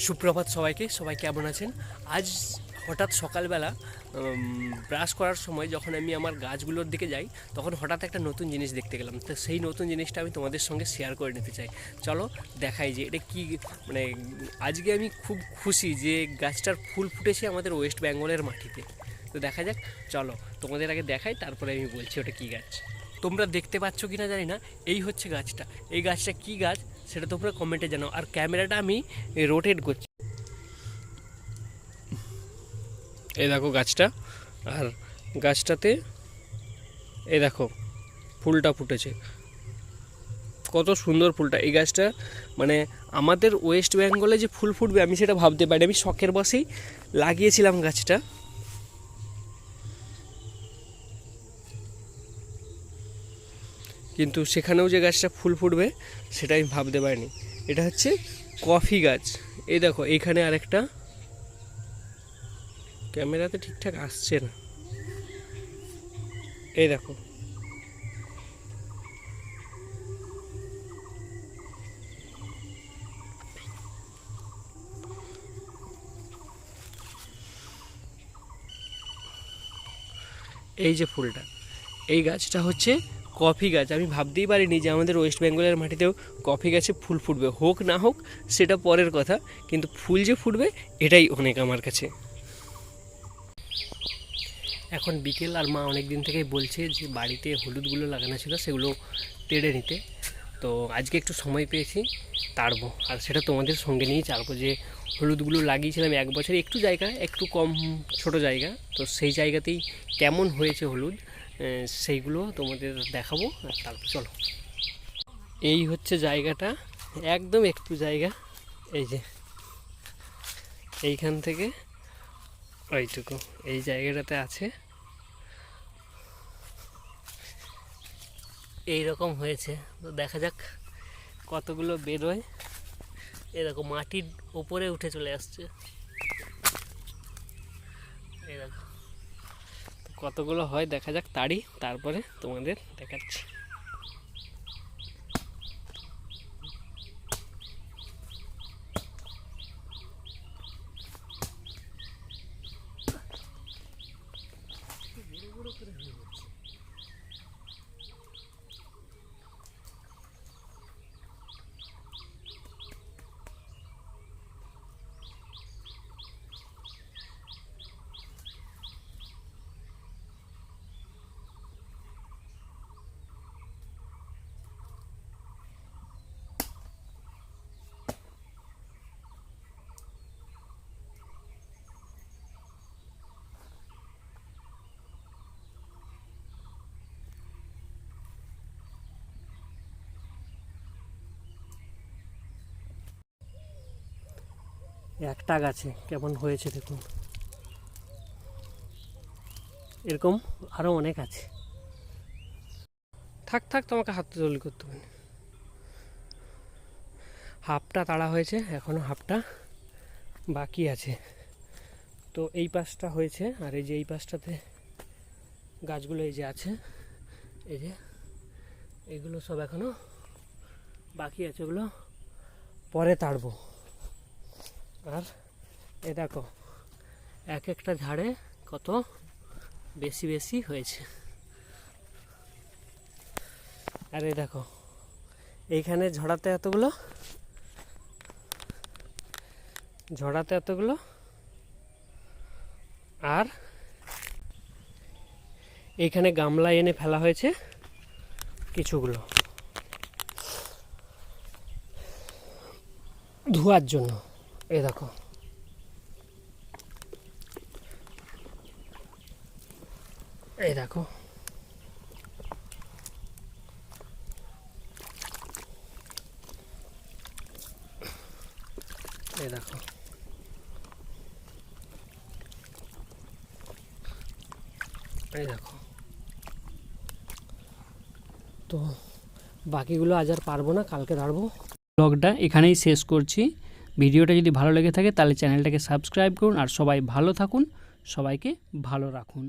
সুপ্রভাত সবাইকে। সবাই কেমন আছেন? আজ হঠাৎ সকালবেলা ব্রাশ করার সময় যখন আমি আমার গাছগুলোর দিকে যাই, তখন হঠাৎ একটা নতুন জিনিস দেখতে গেলাম। তো সেই নতুন জিনিসটা আমি তোমাদের সঙ্গে শেয়ার করে নিতে চাই। চলো দেখাই যে এটা কি। মানে আজকে আমি খুব খুশি যে গাছটার ফুল ফুটেছে আমাদের ওয়েস্ট বেঙ্গলের মাটিতে। তো দেখা যাক, চলো তোমাদের আগে দেখাই, তারপরে আমি বলছি ওটা কী গাছ। তোমরা দেখতে পাচ্ছ কি না জানি না, এই হচ্ছে গাছটা। এই গাছটা কী গাছ সেটা তোমরা কমেন্টে জানাও। আর ক্যামেরাটা আমি রোটেট করছি। এই দেখো গাছটা, আর গাছটাতে এই দেখো ফুলটা ফুটেছে, কত সুন্দর ফুলটা। এই গাছটা মানে আমাদের ওয়েস্ট বেঙ্গলে যে ফুল ফুটবে আমি সেটা ভাবতে পারি। আমি শখের বসেই লাগিয়েছিলাম গাছটা, কিন্তু সেখানেও যে গাছটা ফুল ফুটবে সেটা আমি ভাবতে পারিনি। এটা হচ্ছে কফি গাছ। এই দেখো এইখানে আরেকটা, ক্যামেরাতে ঠিকঠাক আসছে না, এই দেখো এই যে ফুলটা, এই গাছটা হচ্ছে কফি গাছ। আমি ভাবতেই পারিনি যে আমাদের ওয়েস্ট বেঙ্গলের মাটিতেও কফি গাছে ফুল ফুটবে। হোক না হোক সেটা পরের কথা, কিন্তু ফুল যে ফুটবে এটাই অনেক আমার কাছে। এখন বিকেল, আর মা অনেক দিন থেকেই বলছে যে বাড়িতে হলুদগুলো লাগানো ছিল সেগুলো তেড়ে নিতে। তো আজকে একটু সময় পেয়েছি, তাড়বো। আর সেটা তোমাদের সঙ্গে নিয়েই চাড়বো। যে হলুদগুলো লাগিয়েছিলাম এক বছরে, একটু জায়গা, একটু কম ছোট জায়গা, তো সেই জায়গাতেই কেমন হয়েছে হলুদ সেইগুলো তোমাদের দেখাবো। আর তারপর চলো, এই হচ্ছে জায়গাটা, একদম একটু জায়গা। এই যে এইখান থেকে ওইটুকু এই জায়গাটাতে আছে, এই রকম হয়েছে। তো দেখা যাক কতগুলো বেরোয়। এরকম মাটির ওপরে উঠে চলে আসছে, এরকম কতগুলো হয় দেখা যাক, তারই তারপরে তোমাদের দেখাচ্ছি। একটা গাছে কেমন হয়েছে দেখুন, এরকম আরও অনেক আছে। থাক থাক, তোমাকে হাত তৈরি করতে হবে। হাফটা তাড়া হয়েছে, এখনও হাফটা বাকি আছে। তো এই পাশটা হয়েছে, আর এই যে এই পাশটাতে গাছগুলো এই যে আছে, এই যে এগুলো সব এখনও বাকি আছে, ওগুলো পরে তাড়বো। আর এ দেখো এক একটা ঝাড়ে কত বেশি বেশি হয়েছে। আর এই দেখো এইখানে ঝড়াতে এতগুলো, আর এইখানে গামলা এনে ফেলা হয়েছে কিছুগুলো ধোয়ার জন্য। এই দেখো এই দেখো এই দেখো এই দেখো। তো বাকিগুলো আজ আর পারবো না, কালকে দাঁড়বো। ব্লগটা এখানেই শেষ করছি। ভিডিওটা যদি ভালো লেগে থাকে তাহলে চ্যানেলটাকে সাবস্ক্রাইব করুন, আর সবাই ভালো থাকুন, সবাইকে ভালো রাখুন।